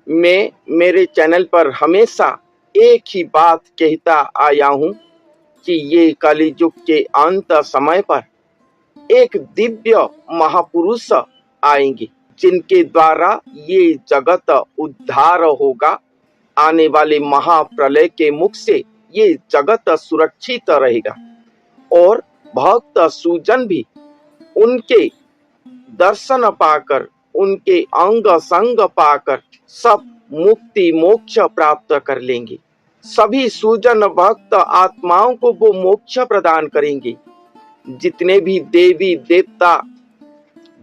मैं मेरे चैनल पर हमेशा एक ही बात कहता आया हूँ कि ये कलियुग के अंत समय पर एक दिव्य महापुरुष आएंगे जिनके द्वारा ये जगत उद्धार होगा। आने वाले महाप्रलय के मुख से ये जगत सुरक्षित रहेगा और भक्त सुजन भी उनके दर्शन पाकर, उनके अंग संग पाकर सब मुक्ति मोक्ष प्राप्त कर लेंगे। सभी सुजन भक्त आत्माओं को वो मोक्ष प्रदान करेंगे। जितने भी देवी देवता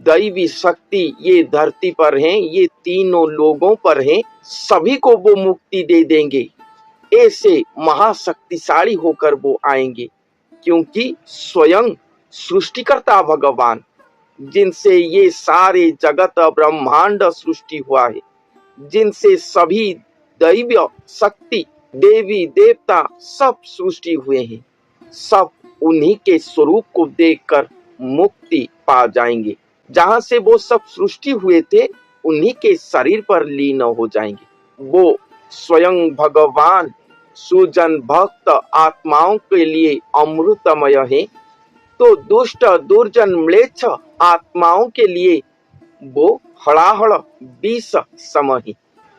दैवी शक्ति ये धरती पर हैं, ये तीनों लोगों पर हैं, सभी को वो मुक्ति दे देंगे। ऐसे महाशक्तिशाली होकर वो आएंगे, क्योंकि स्वयं सृष्टिकर्ता भगवान, जिनसे ये सारे जगत ब्रह्मांड सृष्टि हुआ है, जिनसे सभी दैवी शक्ति देवी देवता सब सृष्टि हुए हैं, सब उन्हीं के स्वरूप को देखकर मुक्ति पा जाएंगे। जहां से वो सब सृष्टि हुए थे उन्हीं के शरीर पर लीन हो जाएंगे। वो स्वयं भगवान सुजन भक्त आत्माओं के लिए अमृतमय है, तो दुष्ट दुर्जन म्लेच्छ आत्माओं के लिए वो हड़ाहड़ विष सम है।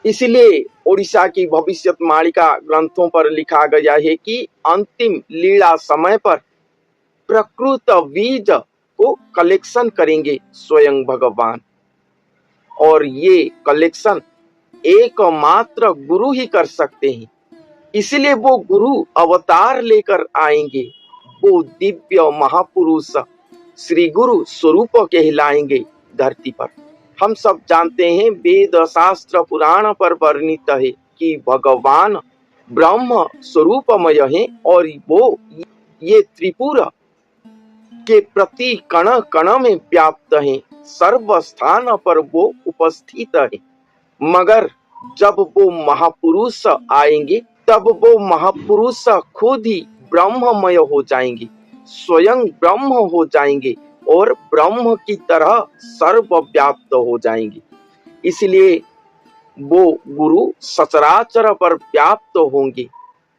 इसलिए ओडिशा की भविष्यवाणी ग्रंथों पर लिखा गया है कि अंतिम लीला समय पर प्रकृत बीज को कलेक्शन करेंगे स्वयं भगवान, और ये कलेक्शन एकमात्र गुरु ही कर सकते हैं। इसलिए वो गुरु अवतार लेकर आएंगे। वो दिव्य महापुरुष श्री गुरु स्वरूप कहलाएंगे धरती पर। हम सब जानते हैं, वेद शास्त्र पुराण पर वर्णित है कि भगवान ब्रह्म स्वरूपमय है और वो ये त्रिपुर के प्रति कण कण में व्याप्त है, सर्व स्थान पर वो उपस्थित है। मगर जब वो महापुरुष आएंगे तब वो महापुरुष खुद ही ब्रह्ममय हो जाएंगे, स्वयं ब्रह्म हो जाएंगे और ब्रह्म की तरह सर्वव्याप्त हो जाएंगे। इसलिए वो गुरु सचराचर पर व्याप्त होंगे।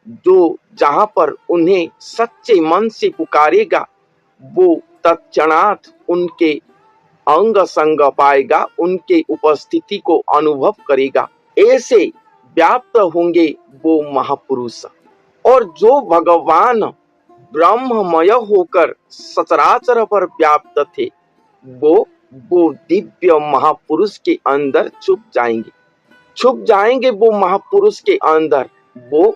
जो जहां पर उन्हें सच्चे मन से पुकारेगा वो तत्क्षणात उनके अंग संग पाएगा, उनके उपस्थिति को अनुभव करेगा। ऐसे व्याप्त होंगे वो महापुरुष। और जो भगवान ब्रह्ममय होकर सचराचर पर व्याप्त थे, वो दिव्य महापुरुष के अंदर छुप जाएंगे वो महापुरुष के अंदर। वो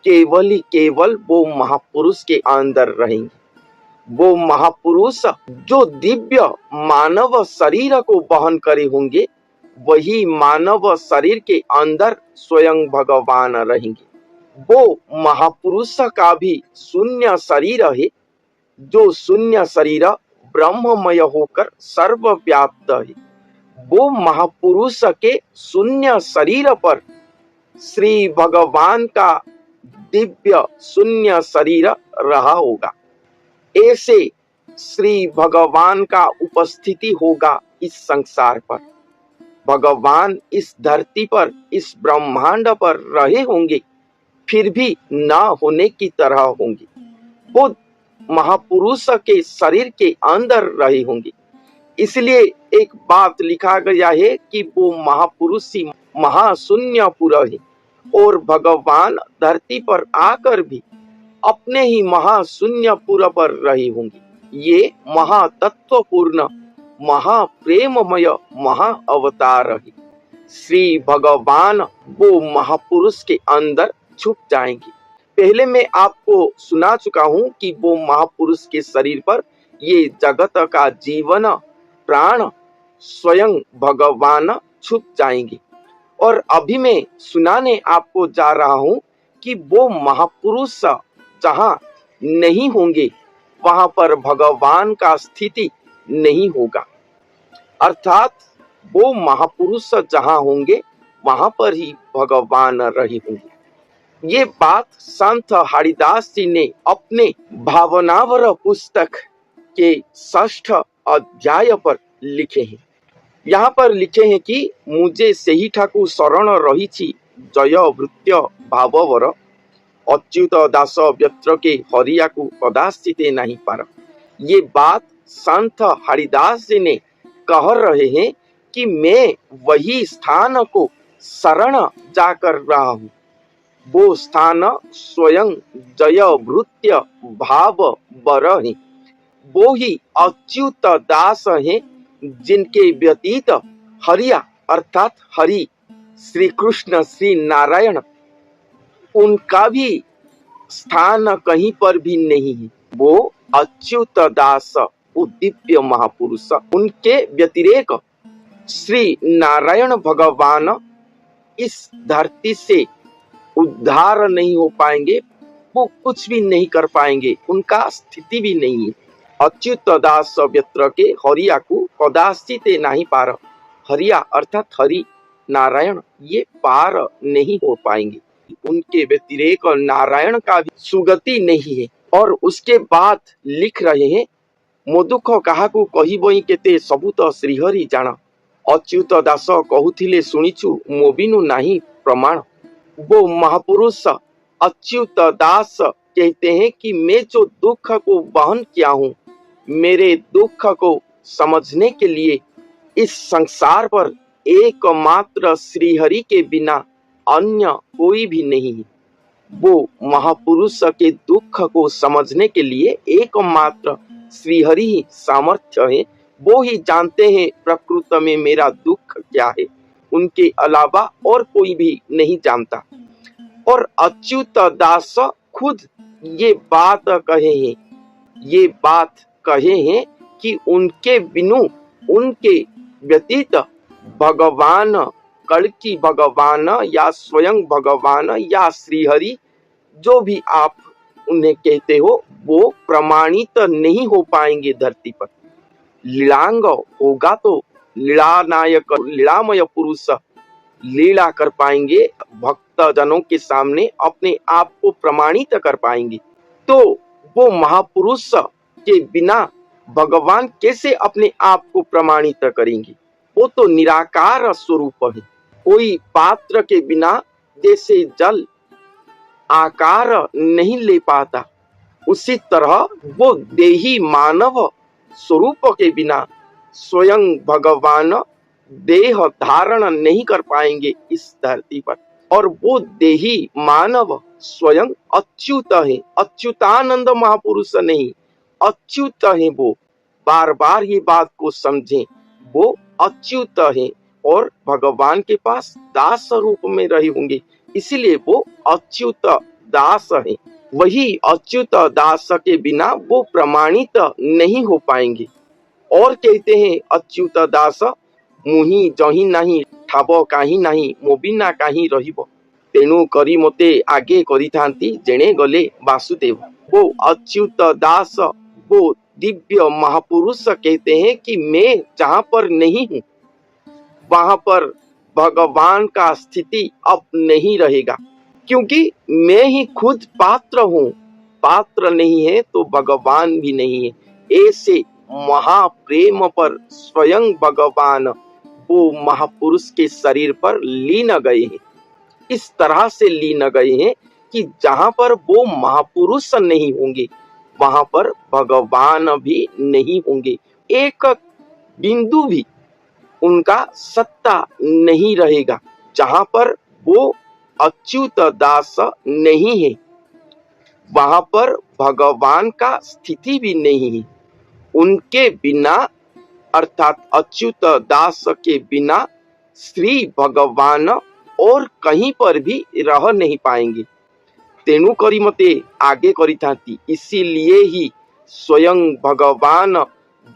केवल ही केवल वो महापुरुष के अंदर रहेंगे। वो महापुरुष जो दिव्य मानव शरीर को वहन करे होंगे, वही मानव शरीर के अंदर स्वयं भगवान रहेंगे। वो महापुरुष का भी शून्य शरीर है, जो शून्य शरीर ब्रह्ममय होकर सर्वव्याप्त है। वो महापुरुष के शून्य शरीर पर श्री भगवान का दिव्य शून्य शरीर रहा होगा। ऐसे श्री भगवान का उपस्थिति होगा इस संसार पर। भगवान इस धरती पर, इस ब्रह्मांड पर रहे होंगे, फिर भी न होने की तरह होंगे। वो महापुरुष के शरीर के अंदर रहे होंगे। इसलिए एक बात लिखा गया है कि वो महापुरुष ही महाशून्य पुर है, और भगवान धरती पर आकर भी अपने ही महाशून्य पुर पर रहे होंगे। ये महातत्वपूर्ण महाप्रेममय महा अवतार है। श्री भगवान वो महापुरुष के अंदर छुप जाएंगे। पहले मैं आपको सुना चुका हूं कि वो महापुरुष के शरीर पर ये जगत का जीवन प्राण स्वयं भगवान छुप जाएंगे। और अभी मैं सुनाने आपको जा रहा हूं कि वो महापुरुष जहां नहीं होंगे वहां पर भगवान का स्थिति नहीं होगा। अर्थात वो महापुरुष जहां होंगे वहां पर ही भगवान रहे होंगे। ये बात संत हरिदास जी ने अपने भावनावर पुस्तक के 6ठ अध्याय पर लिखे हैं। यहाँ पर लिखे हैं कि मुझे सही ठाकु शरण रही जय भृत्य भाववर अच्युत दास व्यत्र के हरिया को कदाचिते नहीं पार। ये बात संत हरिदास जी ने कह रहे हैं कि मैं वही स्थान को शरण जाकर रहा हूँ। वो स्थान स्वयं जय भृत्य भाव वर है। वो ही अच्युत दास हैं जिनके व्यतीत हरिया अर्थात हरि श्री कृष्ण श्री नारायण उनका भी स्थान कहीं पर भी नहीं है। वो अच्युत दास दिव्य महापुरुष, उनके व्यतिरेक श्री नारायण भगवान इस धरती से उद्धार नहीं हो पाएंगे, वो कुछ भी नहीं कर पाएंगे, उनका स्थिति भी नहीं है। अच्युत दास व्यत्र के हरिया को कदाचिते नहीं पार। हरिया अर्थात हरि नारायण ये पार नहीं हो पाएंगे, उनके व्यतिरेक और नारायण का भी सुगति नहीं है। और उसके बाद लिख रहे हैं मोदुख काहाकू कहिबई केते सबू तो श्रीहरि जान। अच्युत दास कहूथिले शुणिछु मो बिनु नाही प्रमाण। वो महापुरुष अच्युत दास कहते हैं कि मैं जो दुख को वहन किया हूँ, मेरे दुख को समझने के लिए इस संसार पर एकमात्र श्रीहरि के बिना अन्य कोई भी नहीं है। वो महापुरुष के दुख को समझने के लिए एकमात्र श्रीहरि ही सामर्थ्य है। वो ही जानते हैं प्रकृति में मेरा दुख क्या है, उनके अलावा और कोई भी नहीं जानता। और अच्युत दास खुद ये बात कहे हैं कि उनके बिनु उनके व्यतीत भगवान कल्कि भगवान या स्वयं भगवान या श्रीहरि जो भी आप उन्हें कहते हो वो प्रमाणित नहीं हो पाएंगे धरती पर। लीलांग होगा तो लीलानायक लीलामय पुरुष लीला कर पाएंगे, भक्त जनों के सामने अपने आप को प्रमाणित कर पाएंगे। तो वो महापुरुष के बिना भगवान कैसे अपने आप को प्रमाणित करेंगे? वो तो निराकार स्वरूप है। कोई पात्र के बिना जैसे जल आकार नहीं ले पाता, उसी तरह वो देही मानव स्वरूप के बिना स्वयं भगवान देह धारण नहीं कर पाएंगे इस धरती पर। और वो देही मानव स्वयं अच्युत है, अच्युतानंद महापुरुष नहीं, अच्युत है। वो बार बार ये बात को समझें, वो अच्युत है और भगवान के पास दास रूप में रहे होंगे, इसीलिए वो अच्युत दास है। वही अच्युत दास के बिना वो प्रमाणित नहीं हो पाएंगे। और कहते हैं अच्युत दास मुहि जही नाही ठाब काही नाही मो बिना काही रहिब। तेणु करी मते आगे करिथांती जेणे गले वासुदेव। वो अच्युत दास वो दिव्य महापुरुष कहते हैं कि मैं जहाँ पर नहीं हूँ वहां पर भगवान का स्थिति अब नहीं रहेगा, क्योंकि मैं ही खुद पात्र हूँ। पात्र नहीं है तो भगवान भी नहीं है। ऐसे महाप्रेम पर स्वयं भगवान वो महापुरुष के शरीर पर लीन गए हैं। इस तरह से लीन गए हैं कि जहां पर वो महापुरुष नहीं होंगे वहां पर भगवान भी नहीं होंगे। एक बिंदु भी उनका सत्ता नहीं रहेगा। जहां पर वो अच्युत दास नहीं है वहां पर भगवान का स्थिति भी नहीं है। उनके बिना अर्थात अच्युत दास के बिना श्री भगवान और कहीं पर भी रह नहीं पाएंगे। तेणु करी मते आगे करिथांती, इसीलिए ही स्वयं भगवान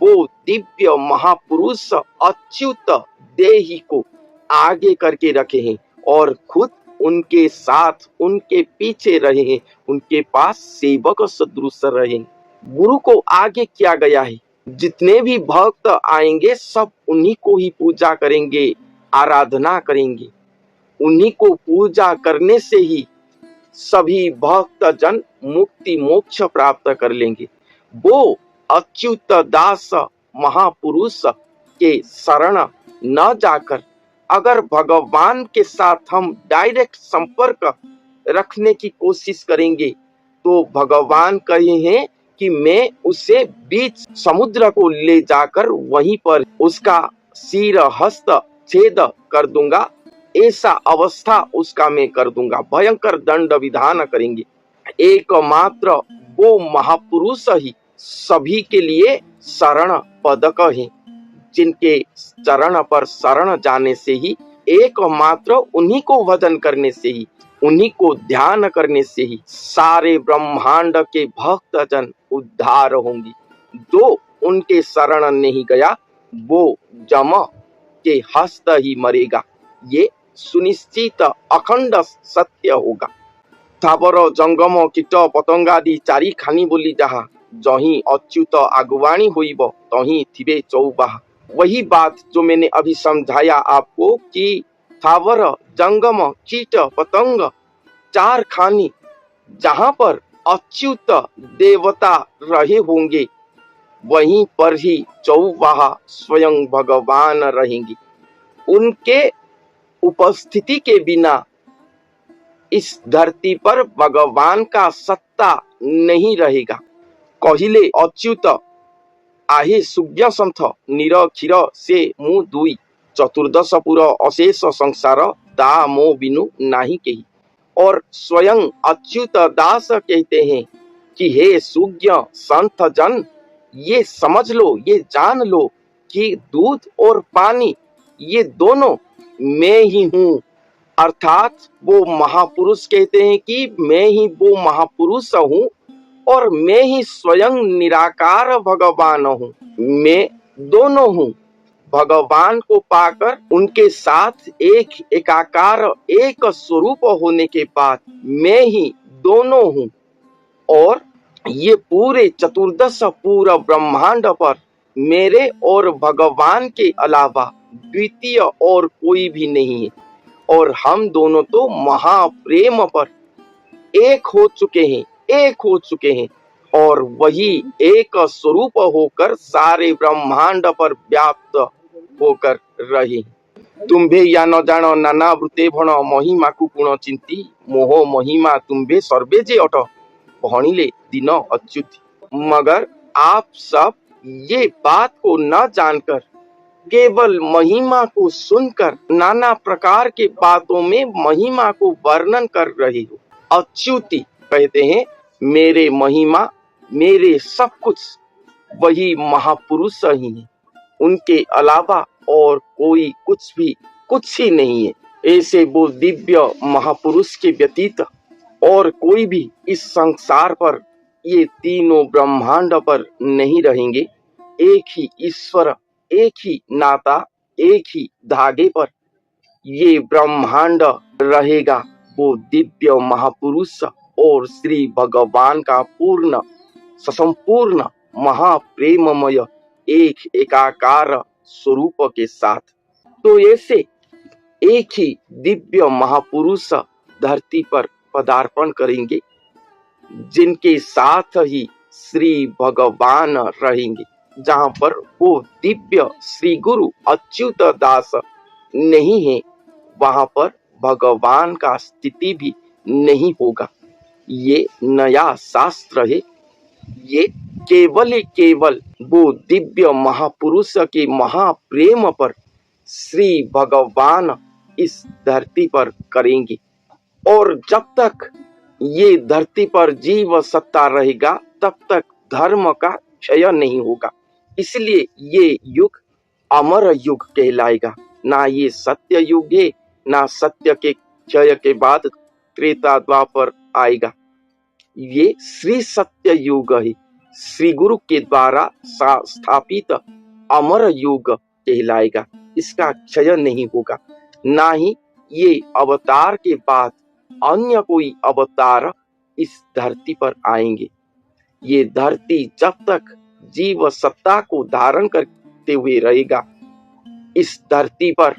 वो दिव्य महापुरुष अच्युत देही को आगे करके रखे हैं और खुद उनके साथ उनके पीछे रहे हैं, उनके पास सेवक सदृश रहे। गुरु को आगे किया गया है। जितने भी भक्त आएंगे सब उन्हीं को ही पूजा करेंगे, आराधना करेंगे। उन्हीं को पूजा करने से ही सभी भक्त जन मुक्ति मोक्ष प्राप्त कर लेंगे। वो अच्युत दास महापुरुष के शरण न जाकर अगर भगवान के साथ हम डायरेक्ट संपर्क रखने की कोशिश करेंगे तो भगवान कहे हैं कि मैं उसे बीच समुद्र को ले जाकर वहीं पर उसका सिर हस्त छेद कर दूंगा, ऐसा अवस्था उसका मैं कर दूंगा, भयंकर दंड विधान करेंगे। एकमात्र वो महापुरुष ही सभी के लिए शरण पदक है, जिनके चरण पर शरण जाने से ही, एकमात्र उन्हीं को भजन करने से ही, उन्हीं को ध्यान करने से ही सारे ब्रह्मांड के भक्त जन उद्धार होंगे। जो उनके शरण नहीं गया वो जम के हस्त ही मरेगा, ये सुनिश्चित अखंड सत्य होगा। स्थावर जंगम कीट पतंगादि चारि खानी बोली जहा, जही अच्युत आगुवाणी होइब तही थिबे चौबाहा। वही बात जो मैंने अभी समझाया आपको कि स्थावर जंगम कीट पतंग चार खानी, जहां पर अच्युत देवता रहे होंगे वहीं पर ही चौबाहा स्वयं भगवान रहेंगे। उनके उपस्थिति के बिना इस धरती पर भगवान का सत्ता नहीं रहेगा। कहिले अच्युत आहे सुज्ञ संथ नीर क्षीर से मु दुई, चतुर्दश पुर अशेष संसार ता मो बिनु नाही केही। और स्वयं अच्युत दास कहते हैं कि हे सुज्ञ संत जन, ये समझ लो, ये जान लो कि दूध और पानी ये दोनों मैं ही हूँ। अर्थात वो महापुरुष कहते हैं कि मैं ही वो महापुरुष हूँ और मैं ही स्वयं निराकार भगवान हूँ। मैं दोनों हूँ। भगवान को पाकर उनके साथ एक एकाकार एक स्वरूप होने के बाद मैं ही दोनों हूँ। और ये पूरे चतुर्दश पूरा ब्रह्मांड पर मेरे और भगवान के अलावा द्वितीय और कोई भी नहीं है। और हम दोनों तो महाप्रेम पर एक हो चुके हैं, एक हो चुके हैं। और वही एक स्वरूप होकर सारे ब्रह्मांड पर व्याप्त होकर रहे। तुम्भे या न जान नाना वृते भण, महिमा को गुण चिंती मोह महिमा तुम्भे सर्वे जे अट, भणिले दिन अच्युत। मगर आप सब ये बात को न जानकर केवल महिमा को सुनकर नाना प्रकार के बातों में महिमा को वर्णन कर रहे हो। अच्युति कहते हैं मेरे महिमा, मेरे सब कुछ वही महापुरुष ही है, उनके अलावा और कोई कुछ भी कुछ ही नहीं है। ऐसे वो दिव्य महापुरुष के व्यतीत और कोई भी इस संसार पर, ये तीनों ब्रह्मांड पर नहीं रहेंगे। एक ही ईश्वर, एक ही नाता, एक ही धागे पर ये ब्रह्मांड रहेगा। वो दिव्य महापुरुष और श्री भगवान का पूर्ण संपूर्ण महाप्रेममय एक एकाकार स्वरूप के साथ। तो ऐसे एक ही दिव्य महापुरुष धरती पर पदार्पण करेंगे, जिनके साथ ही श्री भगवान रहेंगे। जहां पर वो दिव्य श्री गुरु अच्युत दास नहीं है, वहां पर भगवान का स्थिति भी नहीं होगा। ये नया शास्त्र है। ये केवल वो दिव्य महापुरुष के महाप्रेम पर श्री भगवान इस धरती पर करेंगे। और जब तक ये धरती पर जीव सत्ता रहेगा तब तक धर्म का क्षय नहीं होगा। इसलिए ये युग अमर युग कहलाएगा। ना ये सत्य युग है, ना सत्य के क्षय के बाद त्रेता द्वापर आएगा। ये श्री सत्य युग है, श्री गुरु के द्वारा स्थापित अमर युग कहलाएगा। इसका क्षय नहीं होगा। ना ही ये अवतार के बाद अन्य कोई अवतार इस धरती पर आएंगे। ये धरती जब तक जीव सत्ता को धारण करते हुए रहेगा, इस धरती पर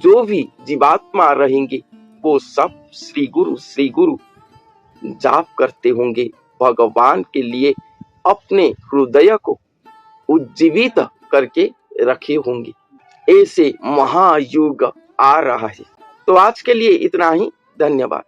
जो भी जीवात्मा रहेंगे वो सब श्री गुरु जाप करते होंगे। भगवान के लिए अपने हृदय को उज्जीवित करके रखे होंगे। ऐसे महायुग आ रहा है। तो आज के लिए इतना ही। धन्यवाद।